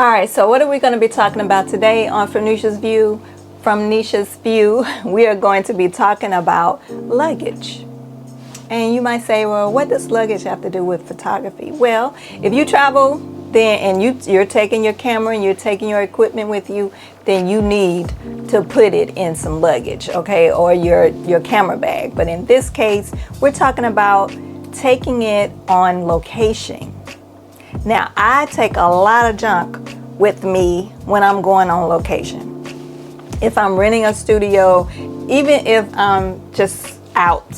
All right, so what are we going to be talking about today on Fromnishasview? Fromnishasview, we are going to be talking about luggage. And you might say, well, what does luggage have to do with photography? Well, if you travel then and you're taking your camera and you're taking your equipment with you, then you need to put it in some luggage, okay, or your camera bag. But in this case, we're talking about taking it on location. Now, I take a lot of junk with me when I'm going on location. If I'm renting a studio, even if I'm just out,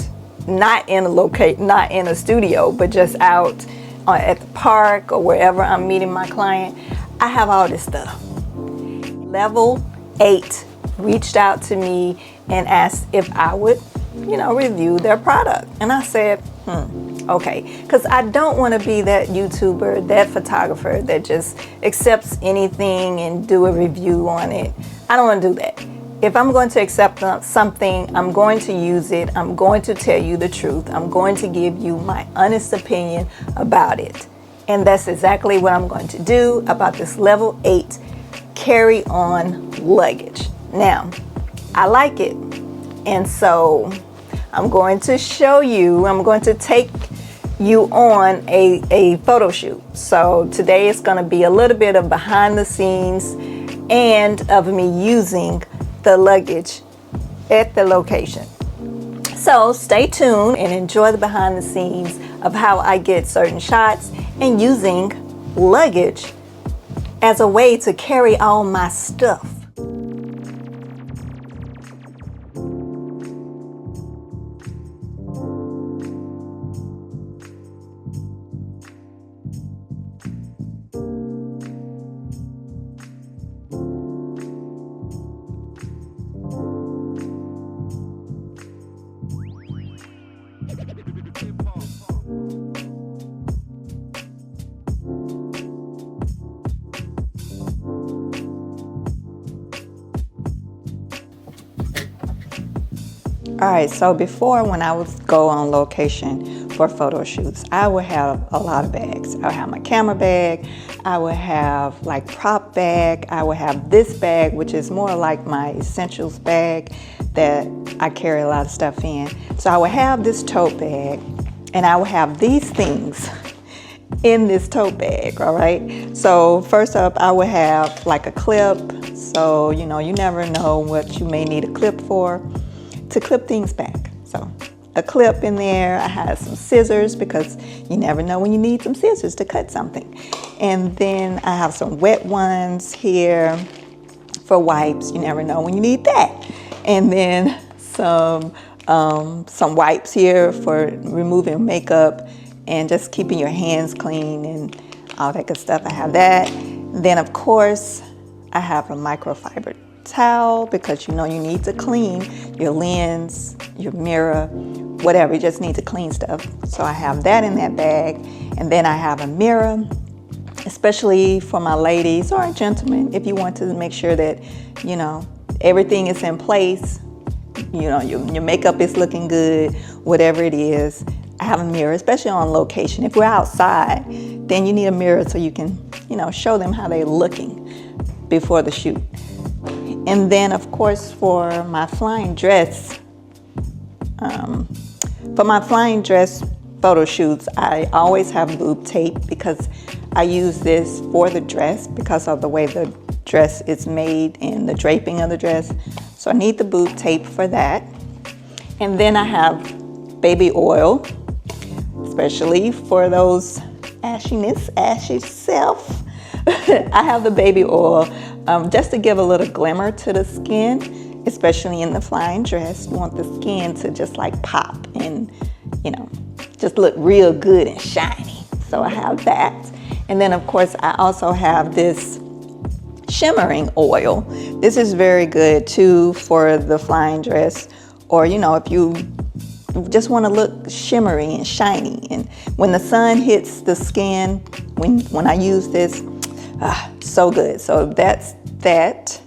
not in a studio, but just out at the park or wherever I'm meeting my client, I have all this stuff. Level 8 reached out to me and asked if I would, review their product. And I said, okay, because I don't want to be that YouTuber, that photographer that just accepts anything and do a review on it. I don't want to do that. If I'm going to accept something, I'm going to use it. I'm going to tell you the truth. I'm going to give you my honest opinion about it. And that's exactly what I'm going to do about this level 8 carry-on luggage. Now, I like it. And so I'm going to show you, I'm going to take you on a photo shoot. So today is going to be a little bit of behind the scenes and of me using the luggage at the location. So stay tuned and enjoy the behind the scenes of how I get certain shots and using luggage as a way to carry all my stuff. All right, so before, when I would go on location for photo shoots, I would have a lot of bags. I would have my camera bag, I would have like prop bag, I would have this bag, which is more like my essentials bag that I carry a lot of stuff in. So I would have this tote bag and I would have these things in this tote bag, all right? So first up, I would have like a clip. So, you never know what you may need a clip for, to clip things back. So a clip in there. I had some scissors because you never know when you need some scissors to cut something. And then I have some wet ones here for wipes. You never know when you need that. And then some wipes here for removing makeup and just keeping your hands clean and all that good stuff. I have that. Then of course I have a microfiber towel because you need to clean your lens, your mirror, whatever. You just need to clean stuff. So I have that in that bag. And then I have a mirror, especially for my ladies or gentlemen, if you want to make sure that everything is in place, your makeup is looking good, whatever it is. I have a mirror, especially on location. If we're outside, then you need a mirror so you can show them how they're looking before the shoot. And then, of course, for my flying dress photo shoots, I always have boob tape because I use this for the dress because of the way the dress is made and the draping of the dress. So I need the boob tape for that. And then I have baby oil, especially for those ashy self. I have the baby oil just to give a little glimmer to the skin, especially in the flying dress. You want the skin to just like pop and, just look real good and shiny. So I have that. And then of course I also have this shimmering oil. This is very good too for the flying dress, or if you just want to look shimmery and shiny. And when the sun hits the skin, when I use this, so good. So that's that.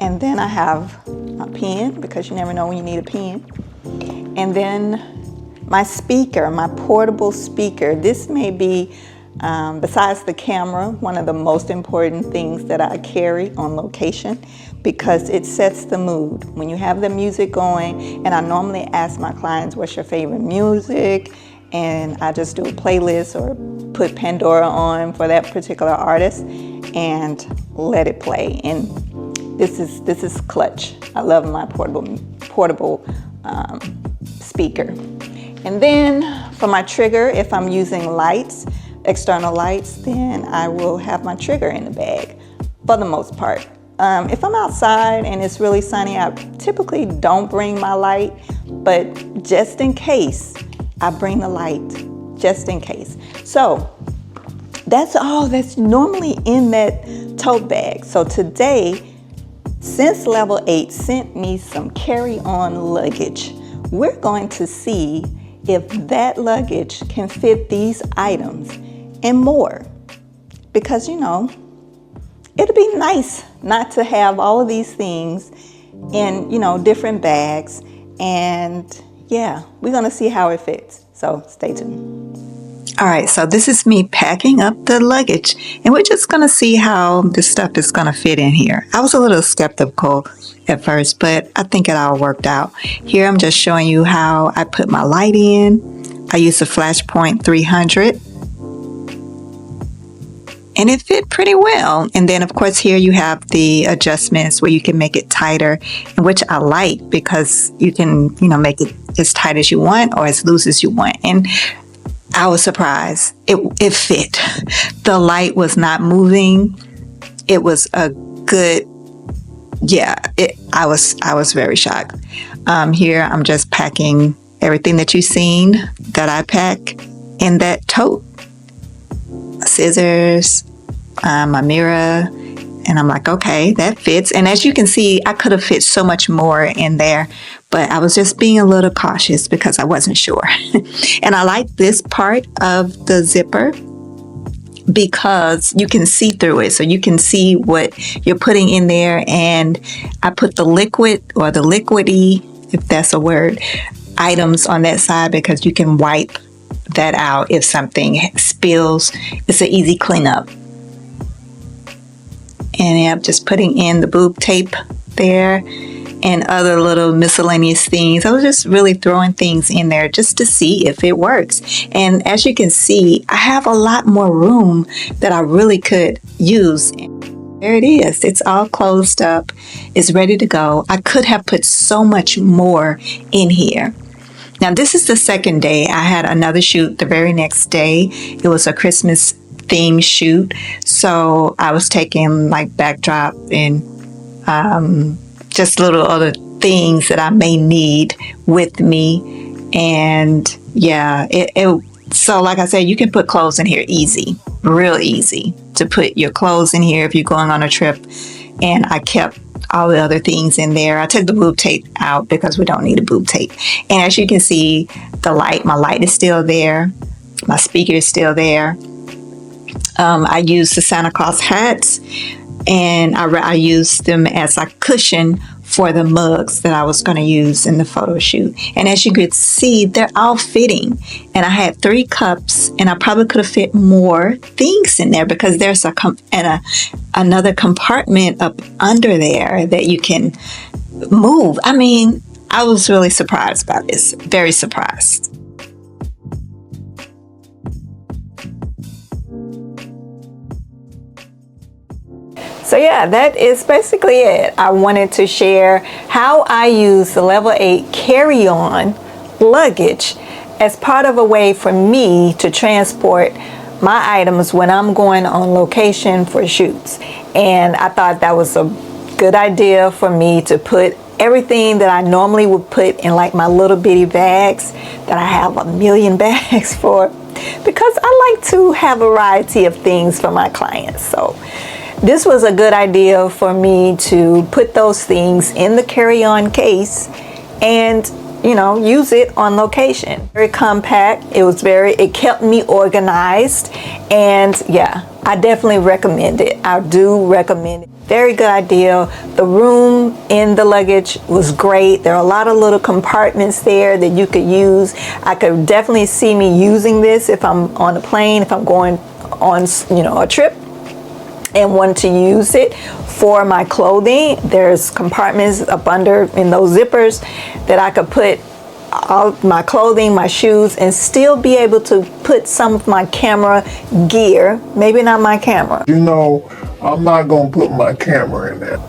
And then I have a pen because you never know when you need a pen. And then my speaker, my portable speaker. This may be Besides the camera, one of the most important things that I carry on location, because it sets the mood. When you have the music going, and I normally ask my clients, what's your favorite music? And I just do a playlist or put Pandora on for that particular artist and let it play. And this is clutch. I love my portable speaker. And then for my trigger, if I'm using lights, external lights, then I will have my trigger in the bag for the most part. If I'm outside and it's really sunny, I typically don't bring my light, but just in case, I bring the light, just in case. So that's all that's normally in that tote bag. So today, since Level 8 sent me some carry-on luggage, we're going to see if that luggage can fit these items and more. Because, you know, it'll be nice not to have all of these things in, you know, different bags. And yeah, we're gonna see how it fits. So stay tuned. All right, so this is me packing up the luggage, and we're just gonna see how this stuff is gonna fit in here. I was a little skeptical at first, but I think it all worked out. Here I'm just showing you how I put my light in. I used a Flashpoint 300. And it fit pretty well. And then of course here you have the adjustments where you can make it tighter, which I like because you can, you know, make it as tight as you want or as loose as you want. And I was surprised. It fit. The light was not moving. It was a good, yeah, I was very shocked. Here I'm just packing everything that you've seen that I pack in that tote. Scissors, my mirror, and I'm like, okay, that fits. And as you can see, I could have fit so much more in there, but I was just being a little cautious because I wasn't sure. And I like this part of the zipper because you can see through it, so you can see what you're putting in there. And I put the liquid or the liquidy, if that's a word, items on that side because you can wipe that out if something spills. It's an easy cleanup. And I'm just putting in the boob tape there and other little miscellaneous things. I was just really throwing things in there just to see if it works. And as you can see, I have a lot more room that I really could use. There it is. It's all closed up. It's ready to go. I could have put so much more in here. Now, this is the second day. I had another shoot the very next day. It was a Christmas theme shoot. So I was taking like backdrop and just little other things that I may need with me. And yeah, so like I said, you can put clothes in here easy, real easy to put your clothes in here if you're going on a trip. And I kept all the other things in there. I took the boob tape out because we don't need a boob tape. And as you can see, my light is still there. My speaker is still there. I used the Santa Claus hats, and I used them as a cushion for the mugs that I was going to use in the photo shoot. And as you could see, they're all fitting. And I had 3 cups, and I probably could have fit more things in there because there's another compartment up under there that you can move. I mean, I was really surprised by this, very surprised. So yeah, that is basically it. I wanted to share how I use the Level 8 carry-on luggage as part of a way for me to transport my items when I'm going on location for shoots. And I thought that was a good idea for me to put everything that I normally would put in like my little bitty bags that I have a million bags for, because I like to have a variety of things for my clients. So this was a good idea for me to put those things in the carry-on case and, you know, use it on location. Very compact. It kept me organized. And yeah, I definitely recommend it. I do recommend it. Very good idea. The room in the luggage was great. There are a lot of little compartments there that you could use. I could definitely see me using this if I'm on a plane, if I'm going on, a trip and want to use it for my clothing, there's compartments up under in those zippers that I could put all my clothing, my shoes, and still be able to put some of my camera gear, maybe not my camera. I'm not gonna put my camera in there.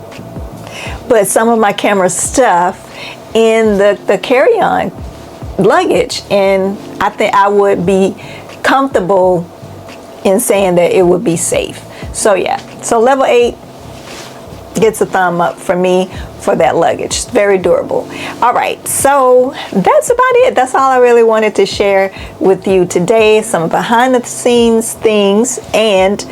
But some of my camera stuff in the carry-on luggage, and I think I would be comfortable in saying that it would be safe. So yeah, so level 8 gets a thumb up for me for that luggage. It's very durable. All right, so that's about it. That's all I really wanted to share with you today. Some behind the scenes things and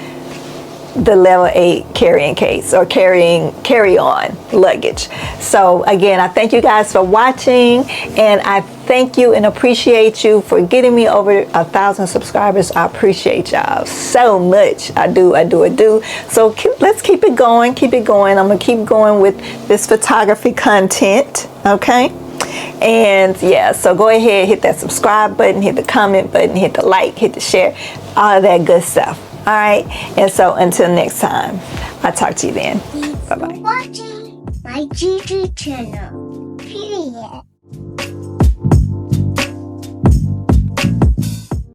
the level 8 carrying case or carry-on luggage. So again, I thank you guys for watching, and I thank you and appreciate you for getting me over 1,000 subscribers. I appreciate y'all so much. I do. So let's keep it going. I'm gonna keep going with this photography content, okay? And yeah, so go ahead, hit that subscribe button, hit the comment button, hit the like, hit the share, all of that good stuff. All right, and so until next time, I'll talk to you then. Bye-bye. Watching my GG channel. Period.